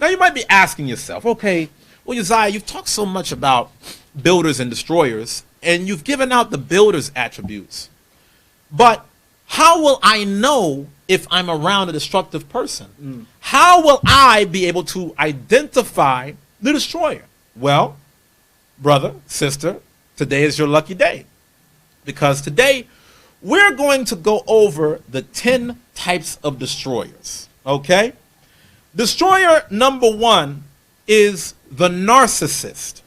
Now you might be asking yourself, okay, well, Uzziah, you've talked so much about builders and destroyers, and you've given out the builder's attributes. But how will I know if I'm around a destructive person? How will I be able to identify the destroyer? Well, brother, sister, today is your lucky day. Because today, we're going to go over the 10 types of destroyers, okay? Destroyer number 1 is the narcissist.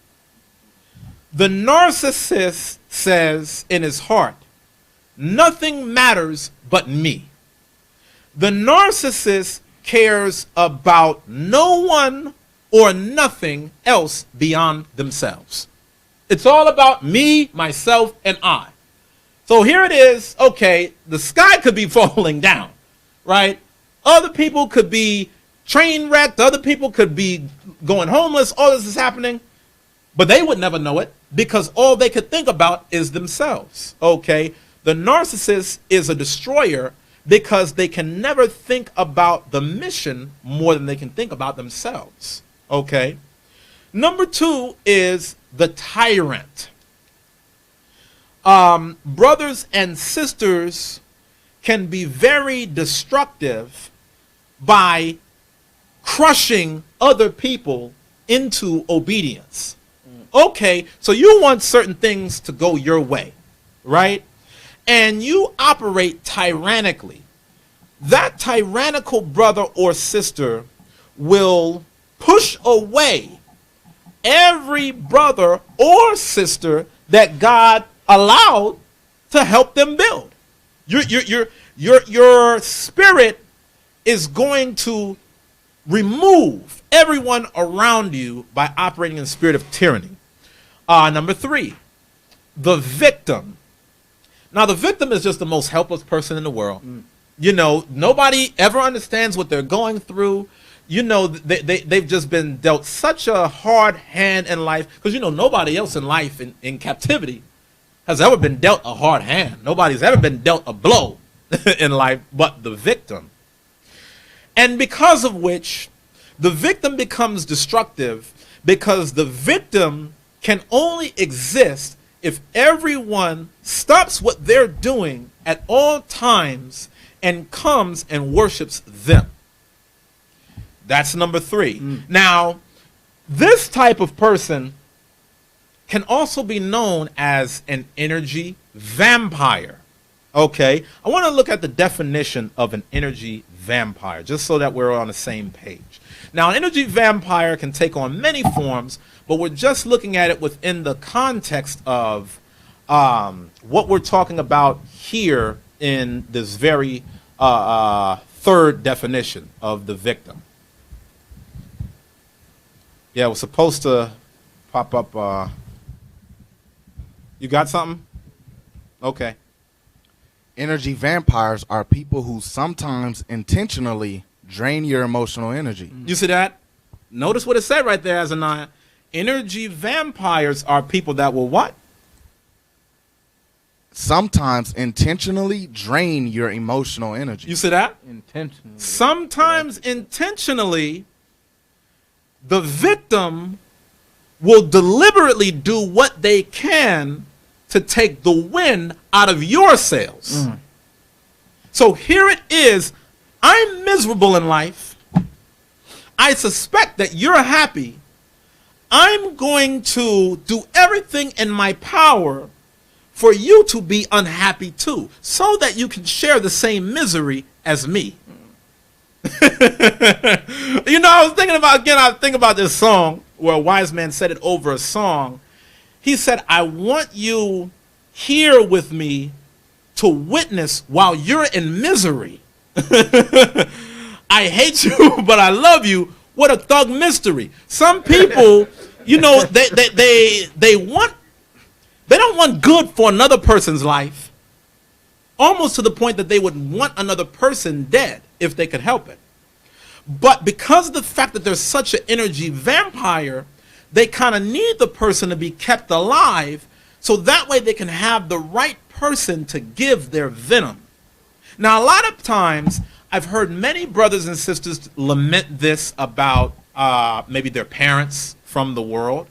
The narcissist says in his heart, nothing matters but me. The narcissist cares about no one or nothing else beyond themselves. It's all about me, myself, and I. So here it is, okay, the sky could be falling down, right? Other people could be train wrecked, other people could be going homeless, all this is happening, but they would never know it because all they could think about is themselves, okay? The narcissist is a destroyer because they can never think about the mission more than they can think about themselves, okay? Number 2 is the tyrant. Brothers and sisters can be very destructive by crushing other people into obedience. Okay, so you want certain things to go your way, right? And you operate tyrannically. That tyrannical brother or sister will push away every brother or sister that God allowed to help them build. Your spirit is going to remove everyone around you by operating in the spirit of tyranny. Number 3, the victim. Now, the victim is just the most helpless person in the world. You know, nobody ever understands what they're going through. You know, they've just been dealt such a hard hand in life because, you know, nobody else in life in captivity has ever been dealt a hard hand. Nobody's ever been dealt a blow in life but the victim. And because of which, the victim becomes destructive because the victim can only exist if everyone stops what they're doing at all times and comes and worships them. That's number 3. Now, this type of person can also be known as an energy vampire. Okay, I want to look at the definition of an energy vampire, just so that we're on the same page. Now, an energy vampire can take on many forms, but we're just looking at it within the context of what we're talking about here in this very third definition of the victim. Yeah, it was supposed to pop up. You got something? Okay. Energy vampires are people who sometimes intentionally drain your emotional energy. You see that? Notice what it said right there, Azaniah. Energy vampires are people that will what? Sometimes intentionally drain your emotional energy. You see that? Intentionally. Sometimes intentionally, the victim will deliberately do what they can to take the wind out of your sails. So here it is. I'm miserable in life. I suspect that you're happy. I'm going to do everything in my power for you to be unhappy too, so that you can share the same misery as me. You know, I was thinking about this song where a wise man said it over a song. He said, I want you here with me to witness while you're in misery. I hate you, but I love you. What a thug mystery. Some people, you know, they don't want good for another person's life, almost to the point that they would want another person dead if they could help it. But because of the fact that there's such an energy vampire, they kind of need the person to be kept alive so that way they can have the right person to give their venom. Now, a lot of times I've heard many brothers and sisters lament this about maybe their parents from the world,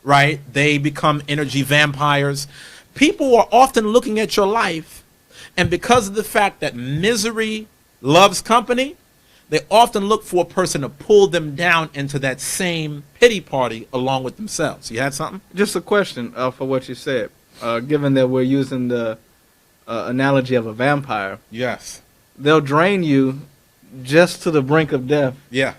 right? They become energy vampires. People are often looking at your life, and because of the fact that misery loves company, they often look for a person to pull them down into that same pity party along with themselves. You had something? Just a question for what you said. Given that we're using the analogy of a vampire, Yes. they'll drain you just to the brink of death Yeah.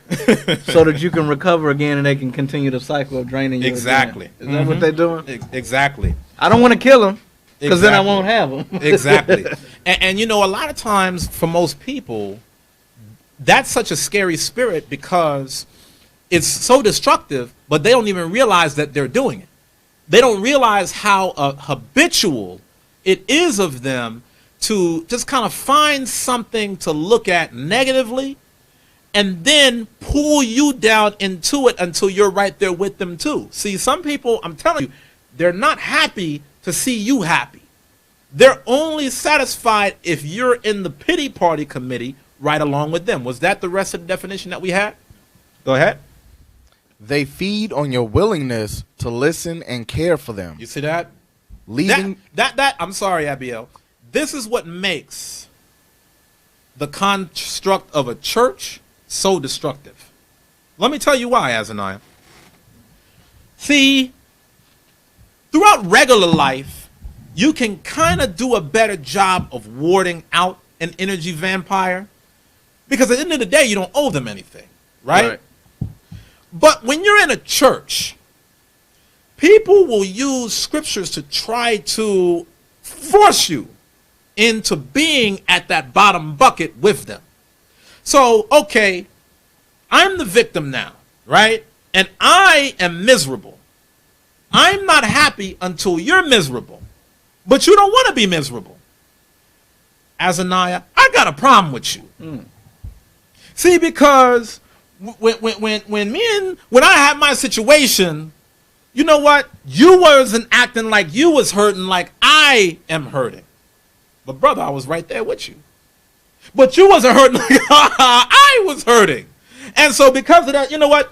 so that you can recover again and they can continue the cycle of draining you Exactly. again. Is that what they're doing? Exactly. I don't want to kill them because then I Exactly. won't have them. Exactly. And, you know, a lot of times for most people, that's such a scary spirit because it's so destructive, but they don't even realize that they're doing it. They don't realize how habitual it is of them to just kind of find something to look at negatively and then pull you down into it until you're right there with them too. See, some people, I'm telling you, they're not happy to see you happy. They're only satisfied if you're in the pity party committee right along with them. Was that the rest of the definition that we had? Go ahead. They feed on your willingness to listen and care for them. You see that? Leaving That I'm sorry, Abiel. This is what makes the construct of a church so destructive. Let me tell you why, Azaniah. See, throughout regular life, you can kind of do a better job of warding out an energy vampire because at the end of the day, you don't owe them anything, right? But when you're in a church, people will use scriptures to try to force you into being at that bottom bucket with them. So, okay, I'm the victim now, right? And I am miserable. I'm not happy until you're miserable. But you don't want to be miserable. Azaniah, I got a problem with you. See, because when I had my situation, you know what? You wasn't acting like you was hurting like I am hurting. But brother, I was right there with you. But you wasn't hurting like I was hurting. And so because of that, you know what?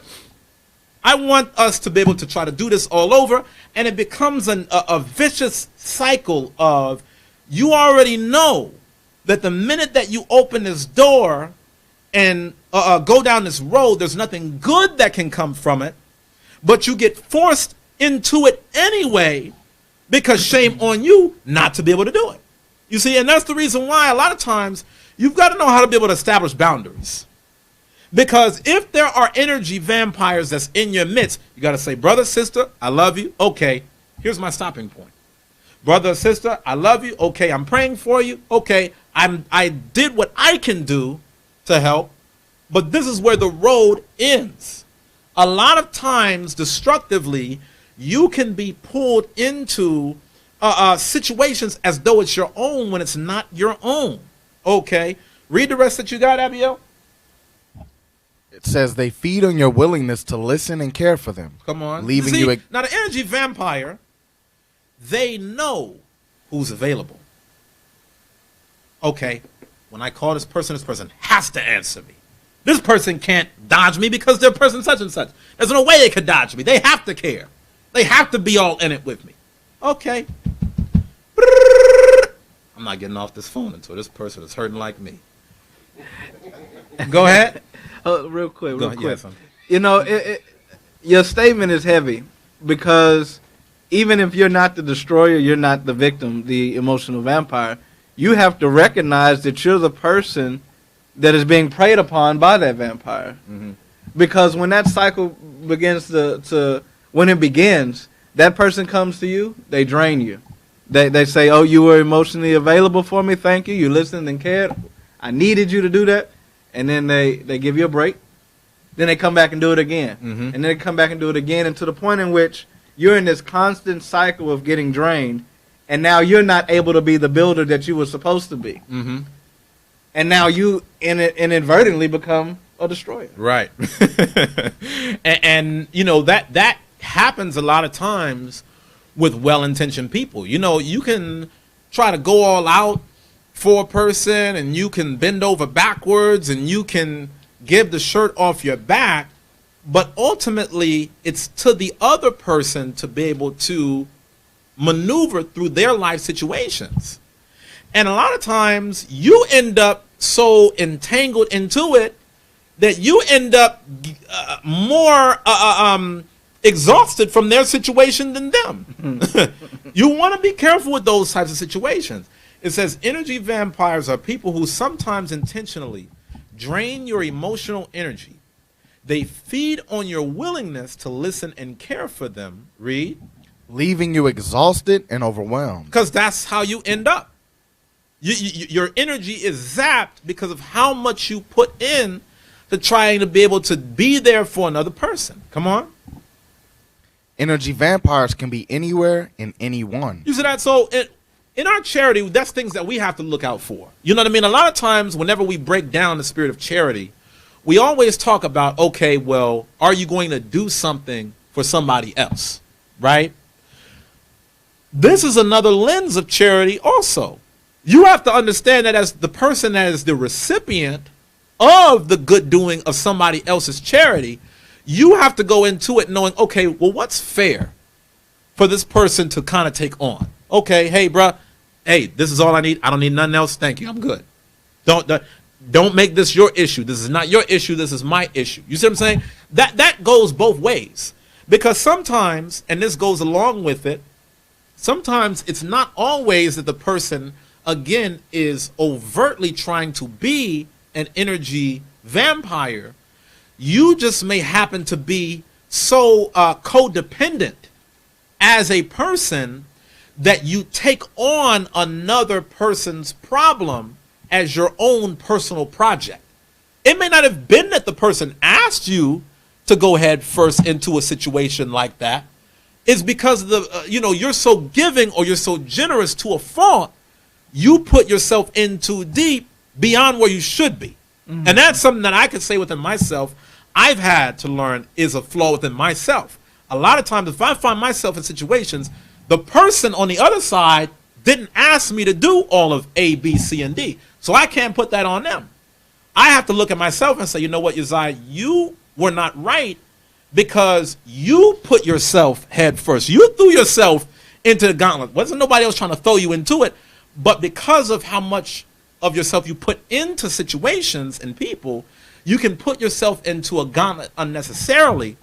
I want us to be able to try to do this all over. And it becomes a vicious cycle of you already know that the minute that you open this door and go down this road, there's nothing good that can come from it. But you get forced into it anyway because shame on you not to be able to do it. You see, and that's the reason why a lot of times you've got to know how to be able to establish boundaries. Because if there are energy vampires that's in your midst, you got to say, brother, sister, I love you. Okay, here's my stopping point. Brother, sister, I love you. Okay, I'm praying for you. Okay, I did what I can do to help, but this is where the road ends. A lot of times, destructively, you can be pulled into situations as though it's your own when it's not your own. Okay, read the rest that you got, Abiel. it says they feed on your willingness to listen and care for them. Come on. Leaving See, you now the energy vampire, they know who's available. Okay, when I call this person has to answer me. This person can't dodge me because they're person such and such. There's no way they could dodge me. They have to care. They have to be all in it with me. Okay. I'm not getting off this phone until this person is hurting like me. Go ahead. Real quick. Yes, You know, your statement is heavy because even if you're not the destroyer, you're not the victim, the emotional vampire, you have to recognize that you're the person that is being preyed upon by that vampire. Mm-hmm. Because when that cycle begins when it begins, that person comes to you, they drain you. They say, oh, you were emotionally available for me, thank you, you listened and cared, I needed you to do that, and then they give you a break. Then they come back and do it again. Mm-hmm. And then they come back and do it again, and to the point in which you're in this constant cycle of getting drained, and now you're not able to be the builder that you were supposed to be. Mm-hmm. And now you inadvertently become a destroyer. Right. and you know, that happens a lot of times with well-intentioned people. You know, you can try to go all out for a person, and you can bend over backwards, and you can give the shirt off your back, but ultimately it's to the other person to be able to maneuver through their life situations. And a lot of times you end up so entangled into it that you end up more exhausted from their situation than them. You want to be careful with those types of situations. It says energy vampires are people who sometimes intentionally drain your emotional energy. They feed on your willingness to listen and care for them. Read. Leaving you exhausted and overwhelmed. Because that's how you end up. Your energy is zapped because of how much you put in to trying to be able to be there for another person. Come on. Energy vampires can be anywhere and anyone. You see that? So in our charity, that's things that we have to look out for. You know what I mean? A lot of times whenever we break down the spirit of charity, we always talk about, okay, well, are you going to do something for somebody else? Right? This is another lens of charity also. You have to understand that as the person that is the recipient of the good doing of somebody else's charity, you have to go into it knowing, okay, well, what's fair for this person to kind of take on? Okay, hey, bruh, hey, this is all I need. I don't need nothing else. Thank you. I'm good. Don't make this your issue. This is not your issue. This is my issue. You see what I'm saying? That goes both ways. Because sometimes, and this goes along with it, sometimes it's not always that the person, again, is overtly trying to be an energy vampire. You just may happen to be so codependent as a person that you take on another person's problem as your own personal project. It may not have been that the person asked you to go head first into a situation like that. It's because you're so giving or you're so generous to a fault, you put yourself in too deep beyond where you should be. Mm-hmm. And that's something that I could say within myself I've had to learn is a flaw within myself. A lot of times if I find myself in situations, the person on the other side didn't ask me to do all of A, B, C, and D. So I can't put that on them. I have to look at myself and say, you know what, Uzziah, you were not right because you put yourself head first. You threw yourself into the gauntlet. Wasn't nobody else trying to throw you into it, but because of how much of yourself you put into situations and people, you can put yourself into a gauntlet unnecessarily.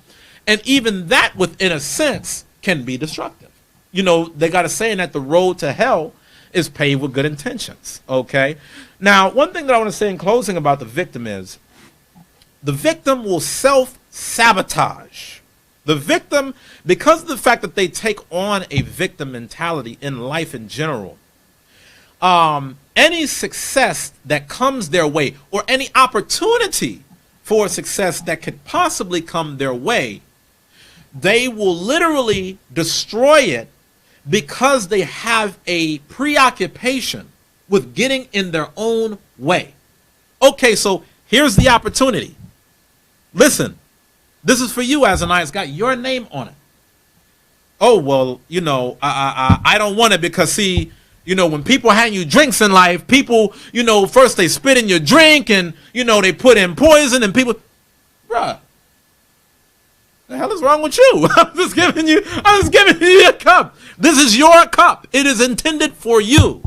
And even that, within a sense, can be destructive. You know, they got a saying that the road to hell is paved with good intentions. Okay. Now, one thing that I want to say in closing about the victim is the victim will self-sabotage. The victim, because of the fact that they take on a victim mentality in life in general, any success that comes their way or any opportunity for success that could possibly come their way, they will literally destroy it because they have a preoccupation with getting in their own way. Okay, so here's the opportunity. Listen, this is for you, Azaniah. It's got your name on it. Oh, well, I don't want it because, see, when people hand you drinks in life, people, first they spit in your drink and, they put in poison and people, bruh, the hell is wrong with you? I'm just giving you a cup. This is your cup. It is intended for you.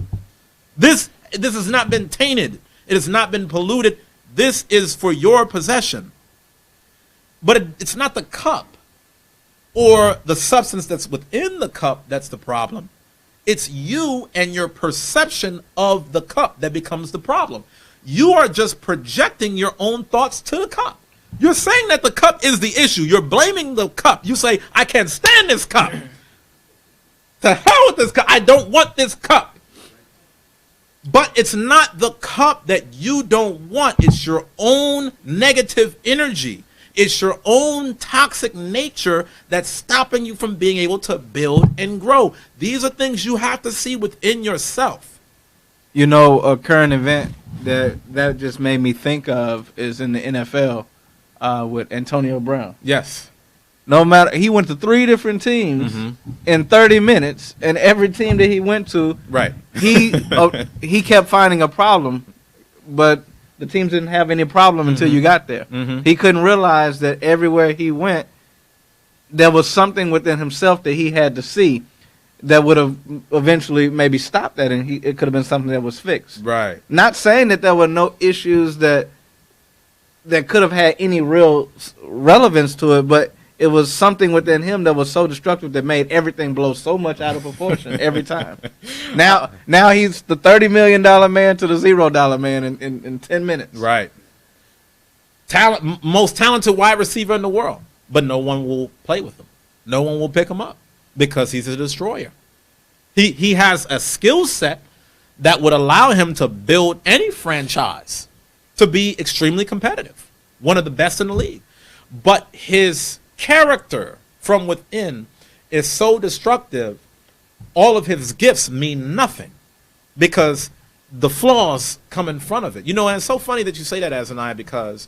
This has not been tainted. It has not been polluted. This is for your possession. But it's not the cup or the substance that's within the cup that's the problem. It's you and your perception of the cup that becomes the problem. You are just projecting your own thoughts to the cup. You're saying that the cup is the issue. You're blaming the cup. You say, I can't stand this cup. To hell with this cup. I don't want this cup. But it's not the cup that you don't want. It's your own negative energy. It's your own toxic nature that's stopping you from being able to build and grow. These are things you have to see within yourself. A current event that just made me think of is in the NFL with Antonio Brown. Yes. No matter, he went to 3 different teams in 30 minutes, and every team that he went to, right, he kept finding a problem. But the teams didn't have any problem until you got there. He couldn't realize that everywhere he went, there was something within himself that he had to see that would have eventually maybe stopped that, and it could have been something that was fixed. Right. Not saying that there were no issues that could have had any real relevance to it, but it was something within him that was so destructive that made everything blow so much out of proportion every time. Now he's the $30 million man to the $0 man in 10 minutes. Right. Most talented wide receiver in the world, but no one will play with him. No one will pick him up because he's a destroyer. He has a skill set that would allow him to build any franchise to be extremely competitive, one of the best in the league. But his character from within is so destructive, all of his gifts mean nothing because the flaws come in front of it. And it's so funny that you say that, Azaniah, because,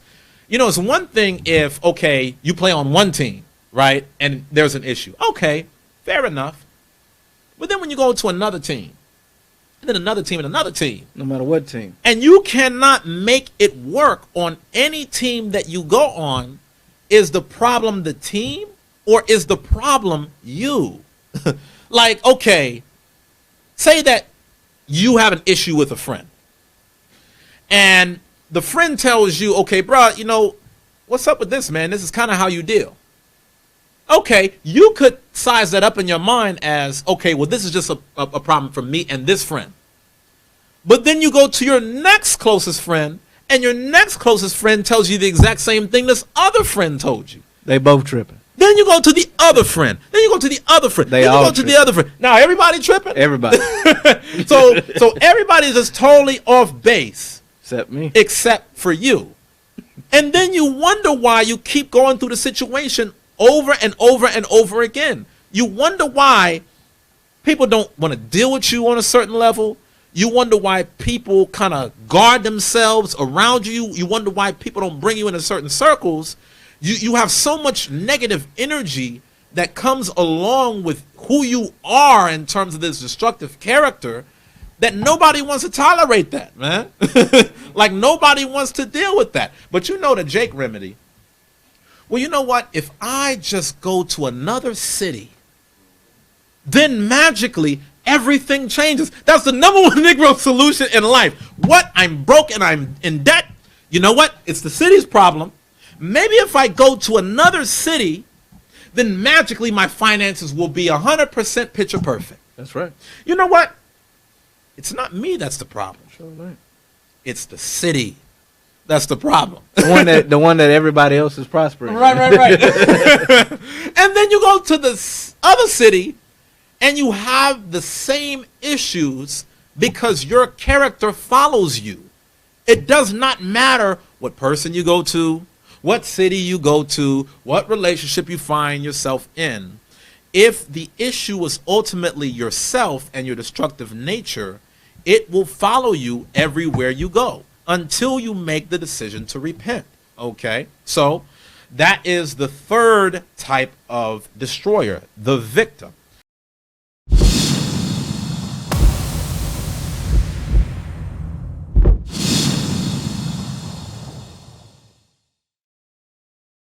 it's one thing if, okay, you play on one team, right, and there's an issue. Okay, fair enough. But then when you go to another team, and then another team and another team. No matter what team. And you cannot make it work on any team that you go on. Is the problem the team or is the problem you? Like, okay, say that you have an issue with a friend. And the friend tells you, okay, bro, what's up with this, man? This is kind of how you deal. Okay, you could size that up in your mind as, okay, well, this is just a problem for me and this friend. But then you go to your next closest friend, and your next closest friend tells you the exact same thing this other friend told you. They both tripping. Then you go to the other friend. Then you go to the other friend. Then you go to the other friend. Now, everybody tripping? Everybody. So everybody's just totally off base. Except me. Except for you. And then you wonder why you keep going through the situation over and over and over again. You wonder why people don't want to deal with you on a certain level. You wonder why people kind of guard themselves around you. You wonder why people don't bring you into certain circles. You have so much negative energy that comes along with who you are in terms of this destructive character that nobody wants to tolerate that, man. Like nobody wants to deal with that. But the Jake remedy. Well, you know what? If I just go to another city, then magically everything changes. That's the number one Negro solution in life. What? I'm broke and I'm in debt. You know what? It's the city's problem. Maybe if I go to another city, then magically my finances will be 100% picture perfect. That's right. You know what? It's not me that's the problem. Sure right. It's the city that's the problem. The one that everybody else is prospering. Right. And then you go to the other city, and you have the same issues because your character follows you. It does not matter what person you go to, what city you go to, what relationship you find yourself in. If the issue is ultimately yourself and your destructive nature, it will follow you everywhere you go until you make the decision to repent. Okay? So that is the third type of destroyer, the victim.